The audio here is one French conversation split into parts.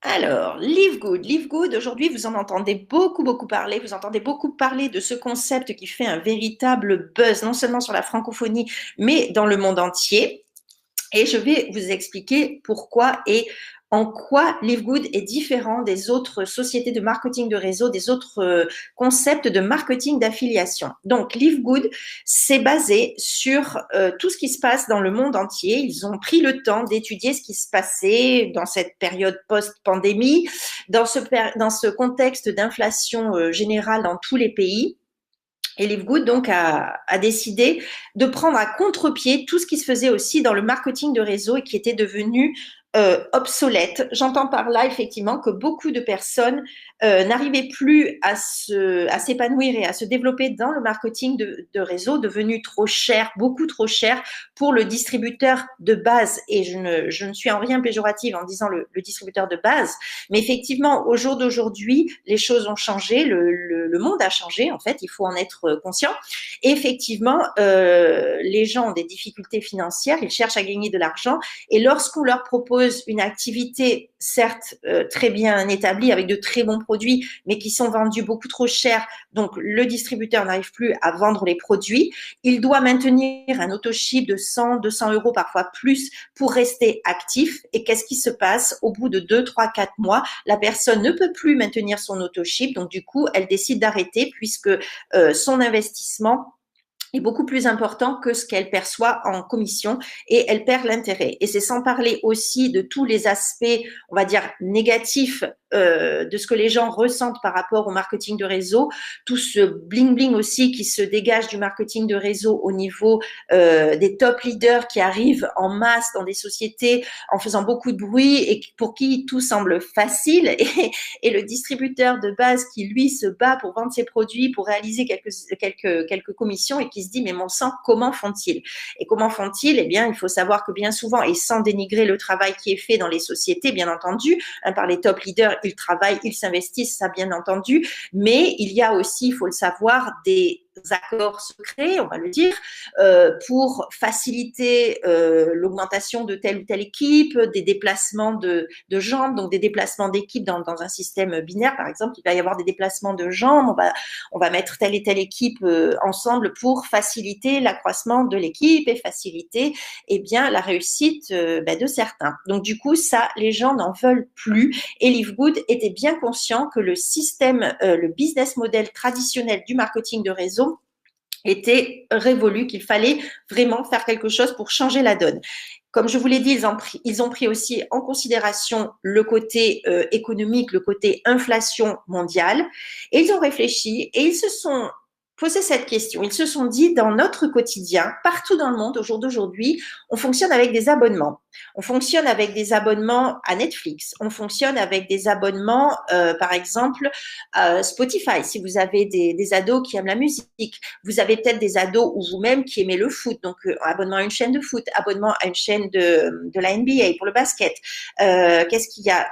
Alors, Live Good. Live Good, aujourd'hui, vous en entendez beaucoup parler. Vous entendez beaucoup parler de ce concept qui fait un véritable buzz, non seulement sur la francophonie, mais dans le monde entier. Et je vais vous expliquer pourquoi et en quoi Live Good est différent des autres sociétés de marketing de réseau, des autres concepts de marketing d'affiliation. Donc, Live Good, c'est basé sur tout ce qui se passe dans le monde entier. Ils ont pris le temps d'étudier ce qui se passait dans cette période post-pandémie, dans ce contexte d'inflation générale dans tous les pays. Et Livegood donc a décidé de prendre à contre-pied tout ce qui se faisait aussi dans le marketing de réseau et qui était devenu obsolète. J'entends par là effectivement que beaucoup de personnes n'arrivaient plus à s'épanouir et à se développer dans le marketing de réseau, devenu trop cher, beaucoup trop cher pour le distributeur de base. Et je ne suis en rien péjorative en disant le distributeur de base, mais effectivement, au jour d'aujourd'hui, les choses ont changé, le monde a changé, en fait, il faut en être conscient. Et effectivement, les gens ont des difficultés financières, ils cherchent à gagner de l'argent, et lorsqu'on leur propose une activité, certes très bien établie, avec de très bons produits, mais qui sont vendus beaucoup trop cher, donc le distributeur n'arrive plus à vendre les produits, il doit maintenir un auto-ship de 100, 200 euros, parfois plus, pour rester actif. Et qu'est-ce qui se passe au bout de 2, 3, 4 mois? La personne ne peut plus maintenir son auto-ship, donc du coup, elle décide d'arrêter puisque son investissement est beaucoup plus important que ce qu'elle perçoit en commission et elle perd l'intérêt. Et c'est sans parler aussi de tous les aspects, on va dire, négatifs de ce que les gens ressentent par rapport au marketing de réseau, tout ce bling-bling aussi qui se dégage du marketing de réseau au niveau des top leaders qui arrivent en masse dans des sociétés en faisant beaucoup de bruit et pour qui tout semble facile et le distributeur de base qui lui se bat pour vendre ses produits, pour réaliser quelques commissions et qui se dit mais mon sang, comment font-ils? Et comment font-ils? Eh bien, il faut savoir que bien souvent, et sans dénigrer le travail qui est fait dans les sociétés, bien entendu, par les top leaders, ils travaillent, ils s'investissent, ça bien entendu, mais il y a aussi, il faut le savoir, des accords secrets, on va le dire, pour faciliter l'augmentation de telle ou telle équipe, des déplacements de jambes, donc des déplacements d'équipe dans un système binaire, par exemple, il va y avoir des déplacements de jambes, on va mettre telle et telle équipe ensemble pour faciliter l'accroissement de l'équipe et faciliter eh bien, la réussite de certains. Donc du coup, ça, les gens n'en veulent plus et Livegood était bien conscient que le système, le business model traditionnel du marketing de réseau était révolu, qu'il fallait vraiment faire quelque chose pour changer la donne. Comme je vous l'ai dit, ils ont pris aussi en considération le côté économique, le côté inflation mondiale, et ils ont réfléchi et ils se sont posé cette question. Ils se sont dit, dans notre quotidien, partout dans le monde, au jour d'aujourd'hui, on fonctionne avec des abonnements. On fonctionne avec des abonnements à Netflix. On fonctionne avec des abonnements, par exemple, Spotify. Si vous avez des ados qui aiment la musique, vous avez peut-être des ados ou vous-même qui aimez le foot. Donc, abonnement à une chaîne de foot, abonnement à une chaîne de la NBA pour le basket. Qu'est-ce qu'il y a?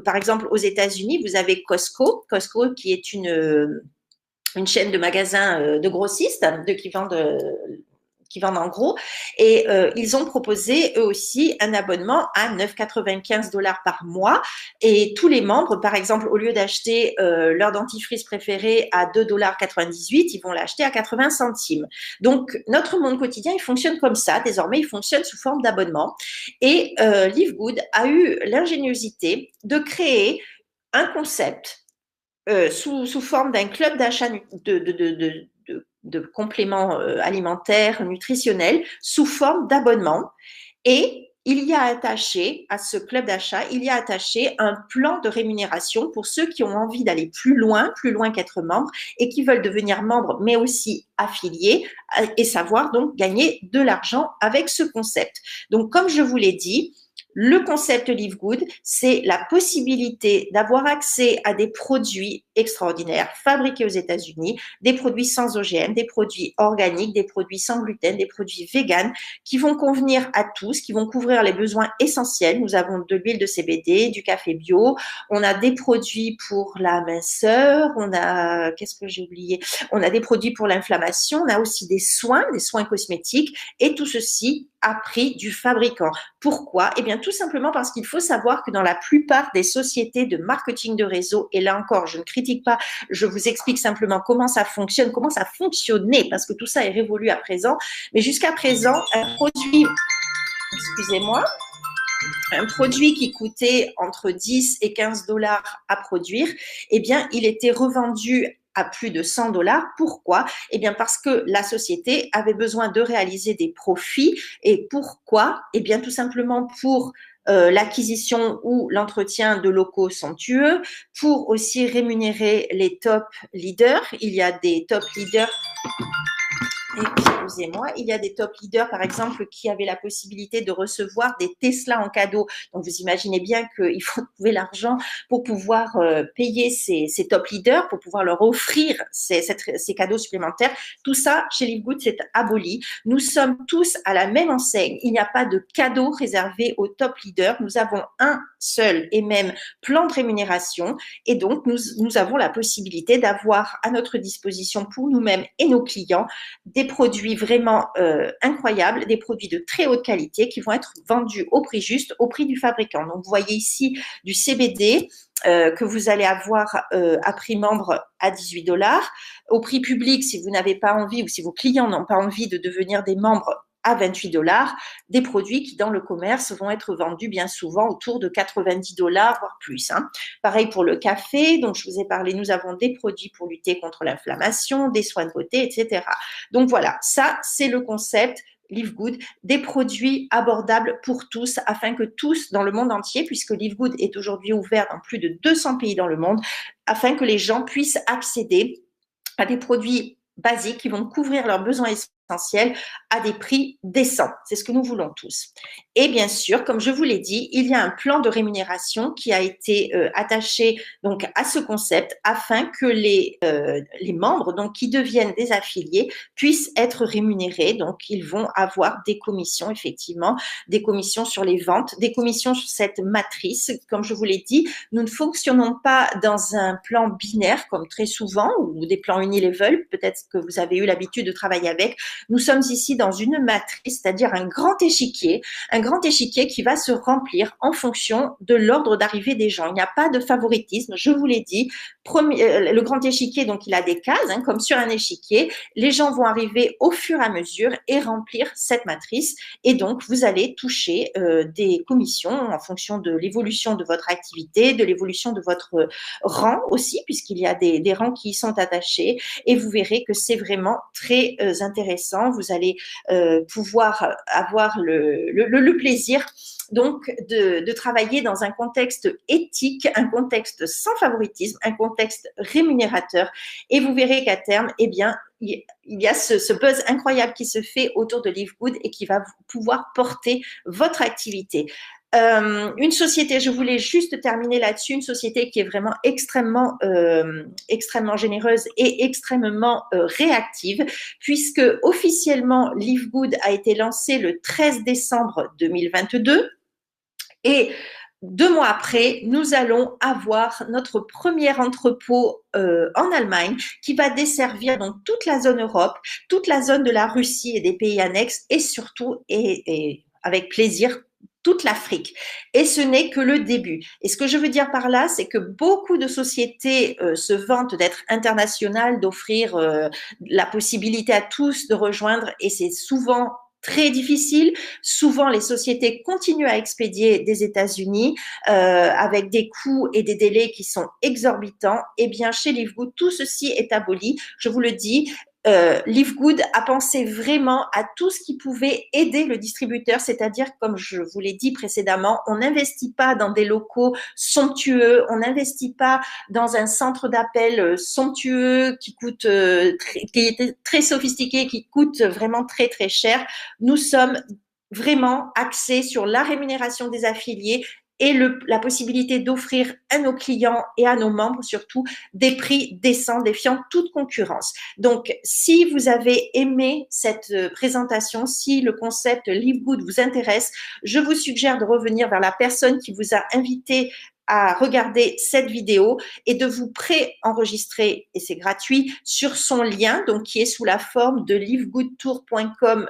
Par exemple, aux États-Unis, vous avez Costco qui est une chaîne de magasins de grossistes qui vendent en gros. Et ils ont proposé eux aussi un abonnement à 9,95 $ par mois. Et tous les membres, par exemple, au lieu d'acheter leur dentifrice préféré à 2,98 $, ils vont l'acheter à 80 centimes. Donc, notre monde quotidien, il fonctionne comme ça. Désormais, il fonctionne sous forme d'abonnement. Et Livegood a eu l'ingéniosité de créer un concept sous forme d'un club d'achat de compléments alimentaires, nutritionnels, sous forme d'abonnement. Et il y a attaché à ce club d'achat, il y a attaché un plan de rémunération pour ceux qui ont envie d'aller plus loin qu'être membre et qui veulent devenir membres, mais aussi affiliés et savoir donc gagner de l'argent avec ce concept. Donc, comme je vous l'ai dit, le concept Live Good, c'est la possibilité d'avoir accès à des produits extraordinaires fabriqués aux États-Unis, des produits sans OGM, des produits organiques, des produits sans gluten, des produits véganes qui vont convenir à tous, qui vont couvrir les besoins essentiels. Nous avons de l'huile de CBD, du café bio, on a des produits pour la minceur, on a, qu'est-ce que j'ai oublié? On a des produits pour l'inflammation, on a aussi des soins cosmétiques et tout ceci à prix du fabricant. Pourquoi? Eh bien, tout simplement parce qu'il faut savoir que dans la plupart des sociétés de marketing de réseau, et là encore, je ne critique pas, je vous explique simplement comment ça fonctionne, comment ça fonctionnait, parce que tout ça est révolu à présent, mais jusqu'à présent, un produit, excusez-moi, un produit qui coûtait entre 10 et 15 dollars à produire, eh bien, il était revendu à plus de 100 dollars. Pourquoi? Eh bien, parce que la société avait besoin de réaliser des profits. Et pourquoi? Eh bien, tout simplement pour l'acquisition ou l'entretien de locaux somptueux, pour aussi rémunérer les top leaders. Il y a des top leaders. Excusez-moi, il y a des top leaders, par exemple, qui avaient la possibilité de recevoir des Tesla en cadeau. Donc, vous imaginez bien qu'il faut trouver l'argent pour pouvoir payer ces top leaders, pour pouvoir leur offrir ces cadeaux supplémentaires. Tout ça, chez Live Good, c'est aboli. Nous sommes tous à la même enseigne. Il n'y a pas de cadeau réservé aux top leaders. Nous avons un seul et même plan de rémunération. Et donc, nous avons la possibilité d'avoir à notre disposition pour nous-mêmes et nos clients des produits vraiment incroyables, des produits de très haute qualité qui vont être vendus au prix juste, au prix du fabricant. Donc, vous voyez ici du CBD que vous allez avoir à prix membre à 18 dollars. Au prix public, si vous n'avez pas envie ou si vos clients n'ont pas envie de devenir des membres, à 28 dollars, des produits qui dans le commerce vont être vendus bien souvent autour de 90 dollars, voire plus. Hein. Pareil pour le café, dont je vous ai parlé, nous avons des produits pour lutter contre l'inflammation, des soins de beauté, etc. Donc voilà, ça c'est le concept Live Good, des produits abordables pour tous, afin que tous dans le monde entier, puisque Live Good est aujourd'hui ouvert dans plus de 200 pays dans le monde, afin que les gens puissent accéder à des produits basiques qui vont couvrir leurs besoins essentiels à des prix décents. C'est ce que nous voulons tous. Et bien sûr, comme je vous l'ai dit, il y a un plan de rémunération qui a été attaché donc à ce concept afin que les membres donc qui deviennent des affiliés puissent être rémunérés. Donc, ils vont avoir des commissions, effectivement, des commissions sur les ventes, des commissions sur cette matrice. Comme je vous l'ai dit, nous ne fonctionnons pas dans un plan binaire comme très souvent ou des plans unilevel. Peut-être que vous avez eu l'habitude de travailler avec. Nous sommes ici dans une matrice, c'est-à-dire un grand échiquier qui va se remplir en fonction de l'ordre d'arrivée des gens. Il n'y a pas de favoritisme, je vous l'ai dit. Le grand échiquier, donc il a des cases, hein, comme sur un échiquier. Les gens vont arriver au fur et à mesure et remplir cette matrice. Et donc, vous allez toucher des commissions en fonction de l'évolution de votre activité, de l'évolution de votre rang aussi, puisqu'il y a des rangs qui y sont attachés. Et vous verrez que c'est vraiment très intéressant. Vous allez pouvoir avoir le plaisir donc de travailler dans un contexte éthique, un contexte sans favoritisme, un contexte rémunérateur. Et vous verrez qu'à terme, eh bien, il y a ce buzz incroyable qui se fait autour de Live Good et qui va pouvoir porter votre activité. Une société, je voulais juste terminer là-dessus, une société qui est vraiment extrêmement généreuse et extrêmement réactive, puisque officiellement Live Good a été lancé le 13 décembre 2022 et 2 mois après, nous allons avoir notre premier entrepôt en Allemagne qui va desservir donc toute la zone Europe, toute la zone de la Russie et des pays annexes et surtout, et avec plaisir, toute l'Afrique. Et ce n'est que le début. Et ce que je veux dire par là, c'est que beaucoup de sociétés se vantent d'être internationales, d'offrir la possibilité à tous de rejoindre, et c'est souvent très difficile. Souvent, les sociétés continuent à expédier des États-Unis avec des coûts et des délais qui sont exorbitants. Eh bien, chez Live Good, tout ceci est aboli. Je vous le dis, Live Good a pensé vraiment à tout ce qui pouvait aider le distributeur, c'est-à-dire, comme je vous l'ai dit précédemment, on n'investit pas dans des locaux somptueux, on n'investit pas dans un centre d'appel somptueux qui coûte, qui était très sophistiqué, qui coûte vraiment très très cher. Nous sommes vraiment axés sur la rémunération des affiliés et la possibilité d'offrir à nos clients et à nos membres surtout des prix décents, défiant toute concurrence. Donc, si vous avez aimé cette présentation, si le concept Live Good vous intéresse, je vous suggère de revenir vers la personne qui vous a invité à regarder cette vidéo et de vous pré-enregistrer, et c'est gratuit, sur son lien, donc qui est sous la forme de livegoodtour.com/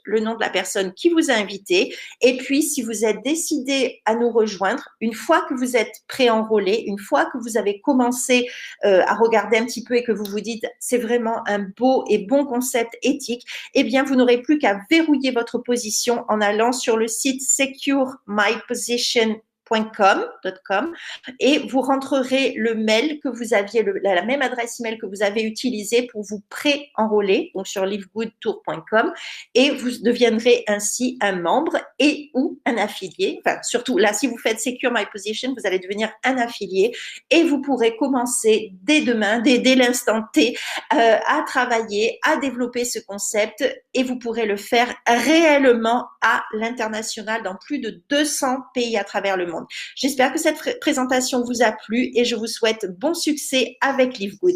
le nom de la personne qui vous a invité. Et puis, si vous êtes décidé à nous rejoindre, une fois que vous êtes pré-enrôlé, une fois que vous avez commencé à regarder un petit peu et que vous vous dites c'est vraiment un beau et bon concept éthique, eh bien, vous n'aurez plus qu'à verrouiller votre position en allant sur le site securemyposition.com et vous rentrerez le mail que vous aviez, la même adresse email que vous avez utilisée pour vous pré-enrôler, donc sur livegoodtour.com, et vous deviendrez ainsi un membre et ou un affilié. Enfin, surtout là, si vous faites Secure My Position, vous allez devenir un affilié et vous pourrez commencer dès demain, dès l'instant T, à travailler, à développer ce concept et vous pourrez le faire réellement à l'international dans plus de 200 pays à travers le monde. J'espère que cette présentation vous a plu et je vous souhaite bon succès avec Live Good.